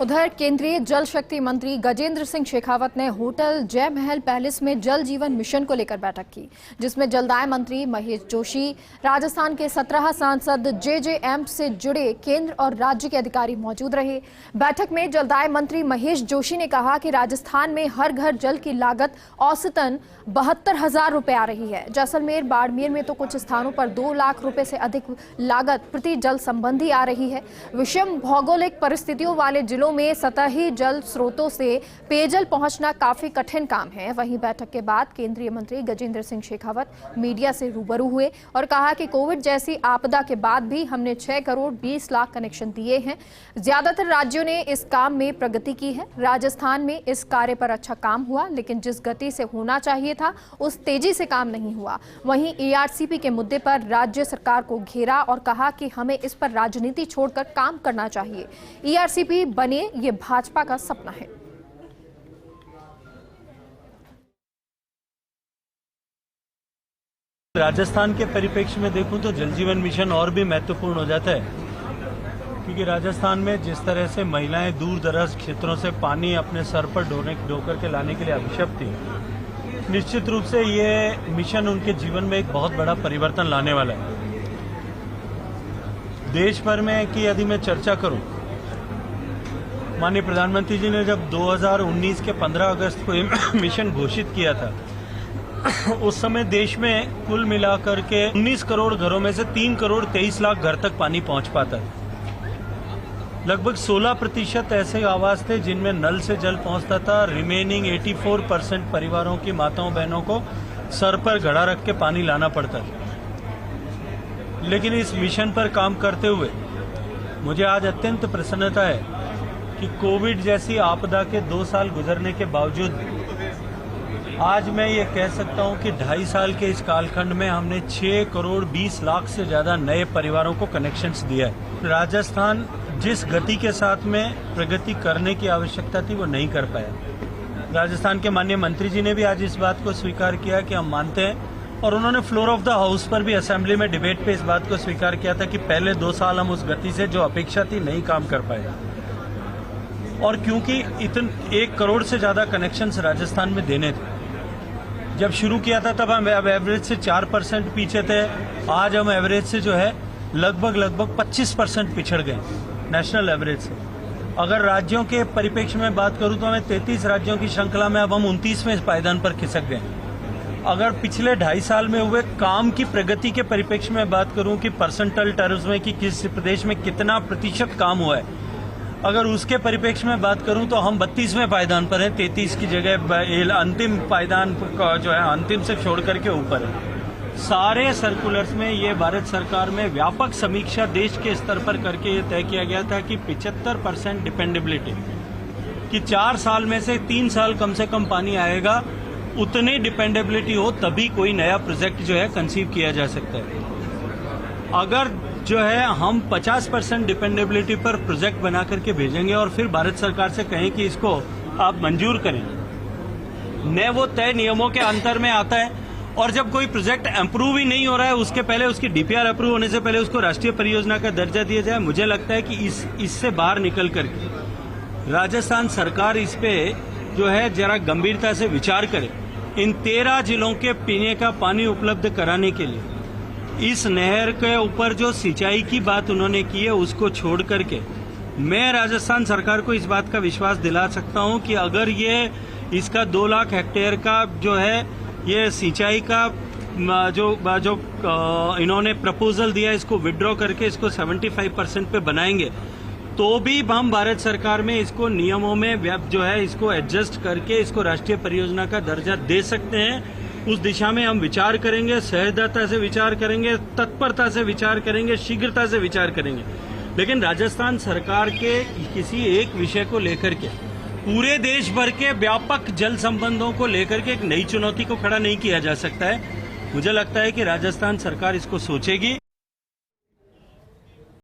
उधर केंद्रीय जल शक्ति मंत्री गजेंद्र सिंह शेखावत ने होटल जय महल पैलेस में जल जीवन मिशन को लेकर बैठक की, जिसमें जलदाय मंत्री महेश जोशी, राजस्थान के 17 सांसद जेजेएम से जुड़े केंद्र और राज्य के अधिकारी मौजूद रहे। बैठक में जलदाय मंत्री महेश जोशी ने कहा कि राजस्थान में हर घर जल की लागत औसतन 72,000 रुपए आ रही है। जैसलमेर, बाड़मेर में तो कुछ स्थानों पर 2 लाख रुपए से अधिक लागत प्रति जल संबंधी आ रही है। विषम भौगोलिक परिस्थितियों वाले जिलों में सतही जल स्रोतों से पेयजल पहुंचना काफी कठिन काम है। वहीं बैठक के बाद केंद्रीय मंत्री गजेंद्र सिंह शेखावत मीडिया से रूबरू हुए और कहा कि कोविड जैसी आपदा के बाद भी हमने 6 करोड़ 20 लाख कनेक्शन दिए हैं। ज्यादातर राज्यों ने इस काम में प्रगति की है। राजस्थान में इस कार्य पर अच्छा काम हुआ, लेकिन जिस गति से होना चाहिए था उस तेजी से काम नहीं हुआ। वहीं ईआरसीपी के मुद्दे पर राज्य सरकार को घेरा और कहा कि हमें इस पर राजनीति छोड़कर काम करना चाहिए। ईआरसीपी बने ये भाजपा का सपना है। राजस्थान के परिप्रेक्ष्य में देखूं तो जल जीवन मिशन और भी महत्वपूर्ण हो जाता है, क्योंकि राजस्थान में जिस तरह से महिलाएं दूर दराज क्षेत्रों से पानी अपने सर पर ढोकर के लाने के लिए अभिशप्त थी, निश्चित रूप से ये मिशन उनके जीवन में एक बहुत बड़ा परिवर्तन लाने वाला है। देश भर में कि यदि मैं चर्चा करूं, माननीय प्रधानमंत्री जी ने जब 2019 के 15 अगस्त को ये मिशन घोषित किया था, उस समय देश में कुल मिलाकर के 19 करोड़ घरों में से 3 करोड़ 23 लाख घर तक पानी पहुंच पाता है। लगभग 16% ऐसे आवास थे जिनमें नल से जल पहुंचता था। रिमेनिंग 84% परिवारों की माताओं बहनों को सर पर घड़ा रख के पानी लाना पड़ता था। लेकिन इस मिशन पर काम करते हुए मुझे आज अत्यंत प्रसन्नता है कि कोविड जैसी आपदा के 2 साल गुजरने के बावजूद आज मैं ये कह सकता हूं कि 2.5 साल के इस कालखंड में हमने 6 करोड़ 20 लाख से ज्यादा नए परिवारों को कनेक्शंस दिया है। राजस्थान जिस गति के साथ में प्रगति करने की आवश्यकता थी वो नहीं कर पाया। राजस्थान के माननीय मंत्री जी ने भी आज इस बात को स्वीकार किया कि हम मानते हैं, और उन्होंने फ्लोर ऑफ द हाउस पर भी असेंबली में डिबेट पे इस बात को स्वीकार किया था कि पहले 2 साल हम उस गति से जो अपेक्षा थी नहीं काम कर पाए। और क्योंकि 1 करोड़ से ज्यादा कनेक्शंस राजस्थान में देने थे, जब शुरू किया था तब हम एवरेज से 4% पीछे थे। आज हम एवरेज से जो है लगभग 25% पिछड़ गए नेशनल एवरेज से। अगर राज्यों के परिप्रेक्ष्य में बात करूं तो हमें 33 राज्यों की श्रृंखला में अब हम 29वें पायदान पर खिसक गए। अगर पिछले 2.5 साल में हुए काम की प्रगति के परिप्रेक्ष्य में बात करूं कि परसेंटाइल टर्म्स में कि किस प्रदेश में कितना प्रतिशत काम हुआ है, अगर उसके परिप्रेक्ष्य में बात करूं तो हम 32वें पायदान पर हैं। 33 की जगह अंतिम पायदान जो है अंतिम से छोड़ करके ऊपर है। सारे सर्कुलर्स में ये भारत सरकार में व्यापक समीक्षा देश के स्तर पर करके ये तय किया गया था कि 75% डिपेंडेबिलिटी, कि 4 साल में से 3 साल कम से कम पानी आएगा, उतनी डिपेंडेबिलिटी हो तभी कोई नया प्रोजेक्ट जो है कंसीव किया जा सकता है। अगर जो है हम 50% डिपेंडेबिलिटी पर प्रोजेक्ट बना करके भेजेंगे और फिर भारत सरकार से कहें कि इसको आप मंजूर करें, न वो तय नियमों के अंतर में आता है। और जब कोई प्रोजेक्ट अप्रूव ही नहीं हो रहा है, उसके पहले उसकी डीपीआर अप्रूव होने से पहले उसको राष्ट्रीय परियोजना का दर्जा दिया जाए, मुझे लगता है कि इससे बाहर निकल करके राजस्थान सरकार इस पे जो है जरा गंभीरता से विचार करे। इन 13 जिलों के पीने का पानी उपलब्ध कराने के लिए इस नहर के ऊपर जो सिंचाई की बात उन्होंने की है उसको छोड़ करके मैं राजस्थान सरकार को इस बात का विश्वास दिला सकता हूं कि अगर ये इसका 2 लाख हेक्टेयर का जो है ये सिंचाई का जो इन्होंने प्रपोजल दिया, इसको विड्रॉ करके इसको 75% पे बनाएंगे, तो भी हम भारत सरकार में इसको नियमों में जो है इसको एडजस्ट करके इसको राष्ट्रीय परियोजना का दर्जा दे सकते हैं। उस दिशा में हम विचार करेंगे, सहजता से विचार करेंगे, तत्परता से विचार करेंगे, शीघ्रता से विचार करेंगे। लेकिन राजस्थान सरकार के किसी एक विषय को लेकर के पूरे देश भर के व्यापक जल संबंधों को लेकर के एक नई चुनौती को खड़ा नहीं किया जा सकता है। मुझे लगता है कि राजस्थान सरकार इसको सोचेगी